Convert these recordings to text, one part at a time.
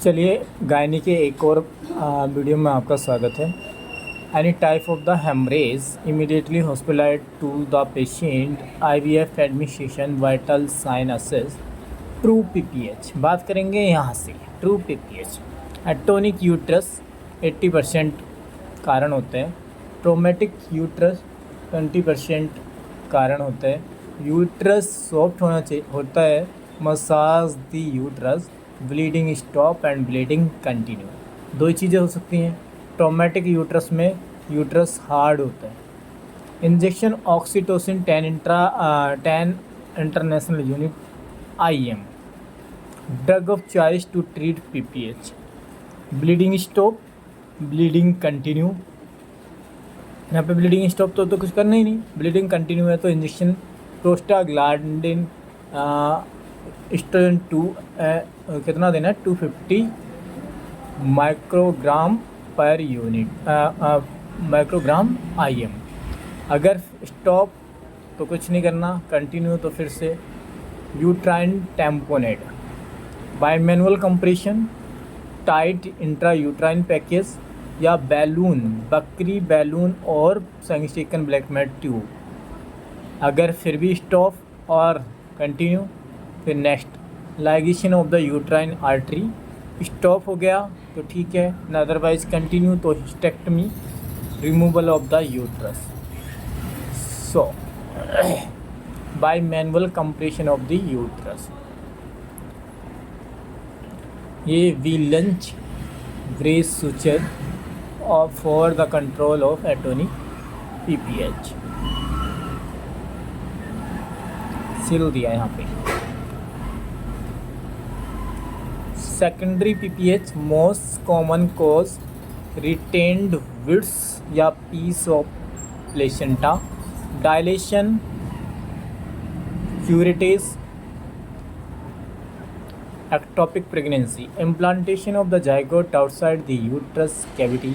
चलिए गायनी के एक और वीडियो में आपका स्वागत है। Any type of the haemorrhage immediately hospitalise to the patient, IVF administration, vital sign assess, true PPH. बात करेंगे यहाँ से ट्रू पीपीएच। एटोनिक यूट्रस 80% कारण होते हैं, ट्रोमेटिक यूट्रस 20% कारण होते हैं, यूट्रस सॉफ्ट होता है, massage the uterus, bleeding stop and bleeding continue. दो ही चीज़ें हो सकती हैं। ट्रोमेटिक यूट्रस में यूट्रस हार्ड होता है। Injection oxytocin 10 international unit IM, drug of choice to treat PPH। Bleeding stop, bleeding continue. यहाँ पे ब्लीडिंग स्टॉप तो कुछ करना ही नहीं, ब्लीडिंग कंटिन्यू है तो इंजेक्शन प्रोस्टाग्लैंडिन एस्ट्रोजन 2 कितना देना है, 250 microgram per unit microgram IM। अगर स्टॉप तो कुछ नहीं करना, कंटिन्यू तो फिर से uterine tamponade by manual compression, tight intra uterine package या बैलून, बकरी बैलून और सेंगस्टिकन ब्लैक मैट ट्यूब। अगर फिर भी स्टॉप और कंटिन्यू, फिर next ligation of the uterine artery. Stop हो गया तो ठीक है, न अदरवाइज कंटिन्यू तो hysterectomy, removal of the uterus. So by manual compression of the uterus. ये B Lynch brace suture for the control of atonic PPH। सिल दिया यहाँ पे। Secondary PPH most common cause retained bits या piece of placenta, dilation, curettage, ectopic pregnancy, implantation of the zygote outside the uterus cavity,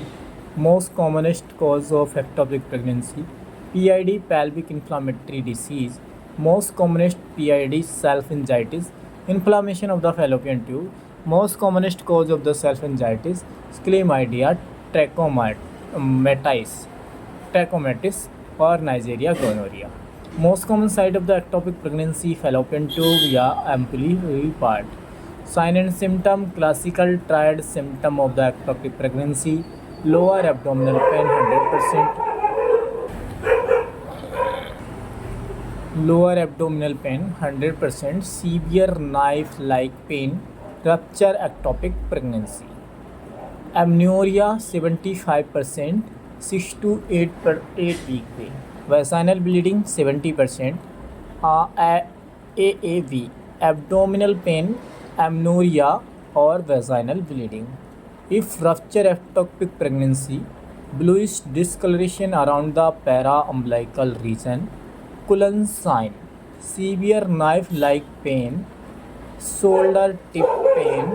most commonest cause of ectopic pregnancy, PID, pelvic inflammatory disease, most commonest PID, self-angiitis, inflammation of the fallopian tube, most commonest cause of the self-angiitis, chlamydia, trachomatis or Neisseria gonorrhea. Most common site of the ectopic pregnancy, fallopian tube या ampullary part. Sign and symptom, classical triad symptom of the ectopic pregnancy, lower abdominal pain 100%, lower abdominal pain 100%, severe knife-like pain, rupture ectopic pregnancy, amenorrhea 75%, 6 to 8 week pain, vaginal bleeding 70%, AAV, abdominal pain, amenorrhea or vaginal bleeding. If rupture ectopic pregnancy, bluish discoloration around the para-umbilical region, Cullen sign, severe knife-like pain, shoulder tip pain,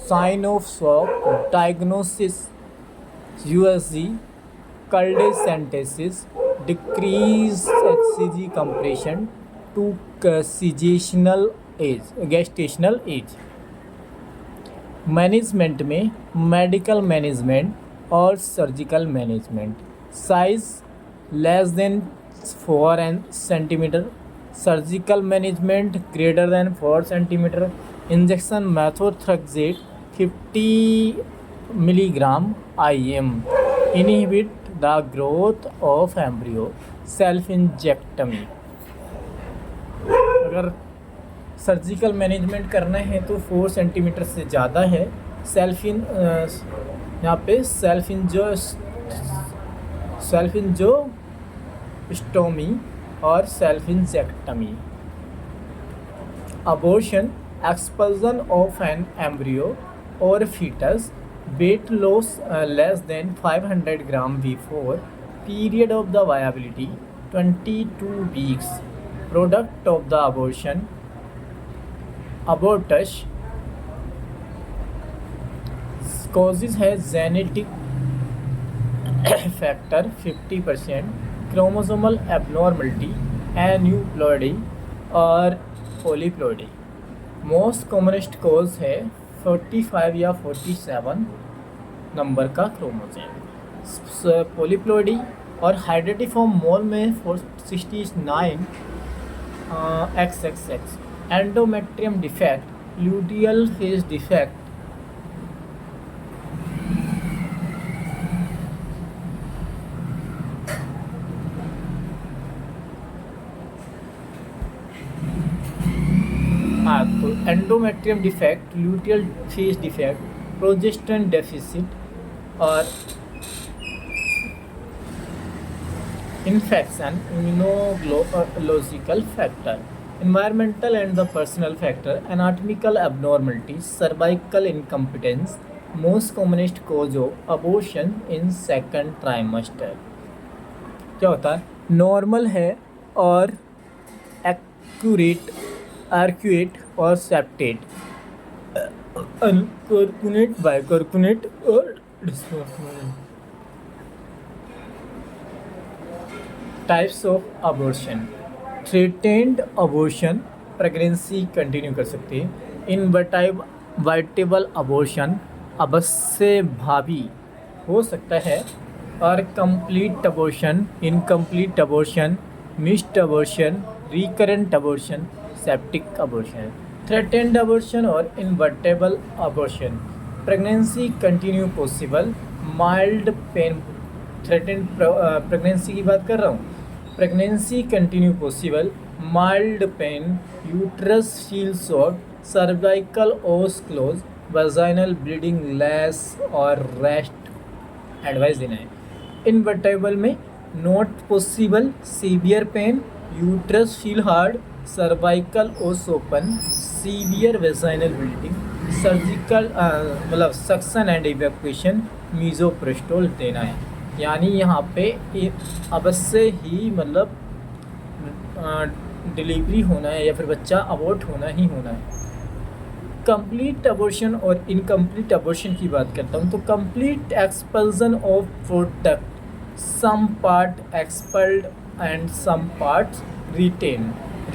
sign of shock, diagnosis USG, caldescentesis, decreased HCG compression to gestational age। Management में medical management और surgical management. Size less than 4 centimetre, surgical management greater than 4 centimetre. Injection methotrexate 50 milligram IM, inhibit the growth of embryo, salpingectomy. अगर surgical management करना है तो 4 centimetre से ज़्यादा है। यहाँ पे सेल्फ इंजोस्टोमी और salpingectomy. Abortion, expulsion of an embryo और fetus, weight loss less than 500 gram before period of the viability 22 weeks, product of the abortion, abortus. Causes है genetic factor 50%, chromosomal abnormality, aneuploidy और polyploidy. Most commonest cause है 45 या 47 number का chromosome. Polyploidy और hydatidiform mole में 469 XXX। Endometrium defect, luteal phase defect, तो endometrium defect, luteal phase defect, progesterone deficit और infection, immunological factor, environmental and the personal factor, anatomical abnormalities, cervical incompetence, most commonest cause of abortion in second trimester। क्या होता है? Normal है और accurate और septate, अनकर्कुनेट, बाइकर्कुनेट और types of abortion. Threatened abortion, pregnancy continue कर सकते हैं। इनवर्टाइबल अबॉर्शन, अवश्य भावी हो सकता है। और complete abortion, incomplete abortion, missed abortion, recurrent abortion, septic abortion. Threatened abortion और inevitable abortion, pregnancy continue possible, mild pain. Threatened pregnancy की बात कर रहा हूँ। Pregnancy continue possible, mild pain, uterus feel short, cervical os close, vaginal bleeding less और rest advice देना है। Inevitable में not possible, severe pain, uterus feel hard, cervical os open, severe vaginal bleeding, surgical मतलब suction and evacuation, मीजोप्रेस्टोल देना है। यानी यहाँ पे अवश्य ही मतलब डिलीवरी होना है या फिर बच्चा अबॉर्ट होना ही होना है। कंप्लीट अबॉर्शन और इनकम्प्लीट अबॉर्शन की बात करता हूँ तो complete expulsion of product, some part expelled and some parts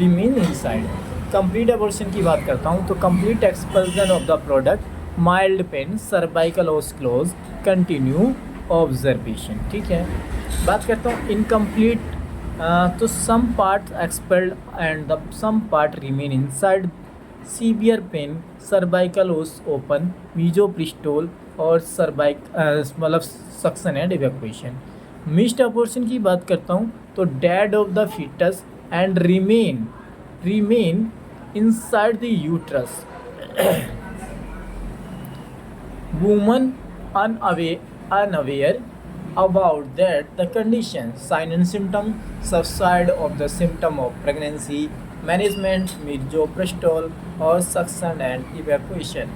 remain inside. Complete abortion की बात करता हूँ तो complete expulsion of the product, mild pain, cervical os close, continue observation. ठीक है, बात करता हूँ इनकम्प्लीट तो some part expelled and the some part remain inside, severe pain, cervical os open, misoprostol और मतलब suction and evacuation. Missed abortion की बात करता हूँ तो dead of the foetus and remain inside the uterus, woman unaware about that the condition, sign and symptom, subside of the symptom of pregnancy, management, misoprostol और suction and evacuation।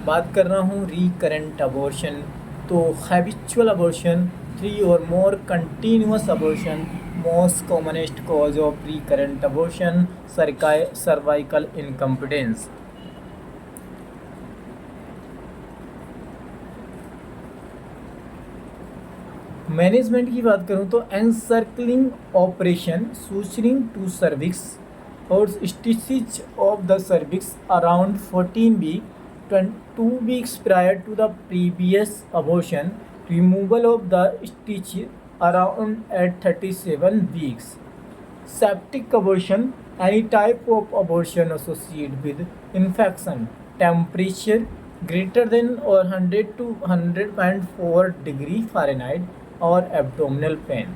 बात कर रहा हूँ recurrent abortion तो habitual abortion, 3 or more continuous abortion, most commonest cause of recurrent abortion, cervical incompetence। Management की बात करूं तो encircling operation, suturing to cervix और stitches of the cervix around 14 week, 2 weeks prior to the previous abortion, removal of the stitch around at 37 weeks। Septic abortion, any type of abortion associated with infection, temperature greater than or 100 to 100.4 degree Fahrenheit or abdominal pain.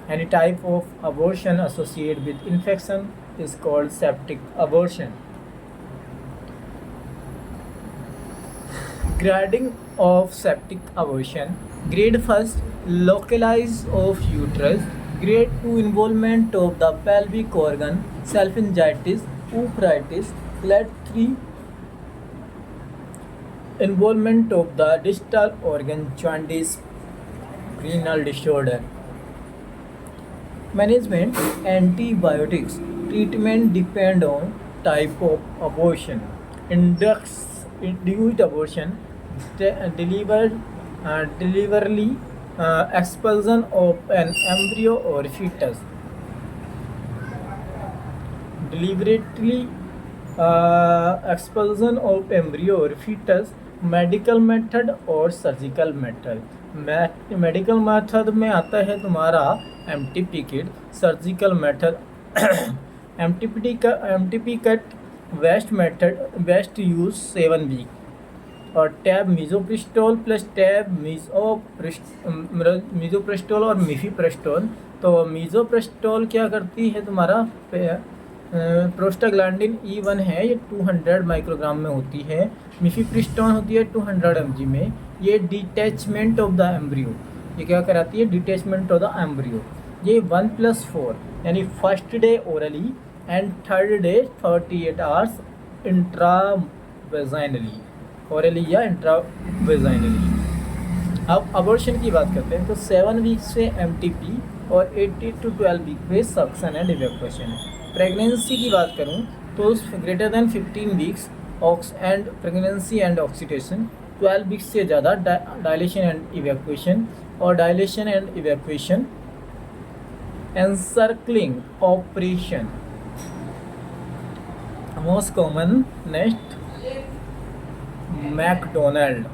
Any type of abortion associated with infection is called septic abortion. Grading of septic abortion: grade 1 localized of uterus, grade 2 involvement of the pelvic organ, salpingitis, uveitis, grade 3 involvement of the distal organ, jaundice, renal disorder। Management: antibiotics, treatment depend on type of abortion, induced abortion, deliberately expulsion of an embryo or fetus, deliberately expulsion of embryo और foetus, medical method और surgical method. Medical method में आता है तुम्हारा MTP kit, surgical method MTP cut, west method, west use 7 week, और tab misoprostol plus tab misoprostol और mifepristone. तो मीजोप्रिस्टोल क्या करती है तुम्हारा, प्रोस्टाग्लैंडिन E1 है, ये 200 माइक्रोग्राम में होती है। मिफीप्रिस्टोन होती है 200 mg में। ये डिटैचमेंट ऑफ द एम्ब्रियो, ये क्या कराती है, डिटैचमेंट ऑफ द एम्ब्रियो। ये 1+4 यानी first day orally and third day 38 hours intravaginally, orally या इंट्रावेजाइनली। अब अबॉर्शन की बात करते हैं तो 7 वीक से एमटीपी और 8 to 12 वीक पे सक्शन एंड इवैक्यूएशन है। प्रेगनेंसी की बात करूं तो greater than 15 weeks ox and pregnancy and oxidation, 12 weeks से ज़्यादा डायलेशन एंड इवैक्यूएशन, और dilation and evacuation encircling operation. Most common next McDonald.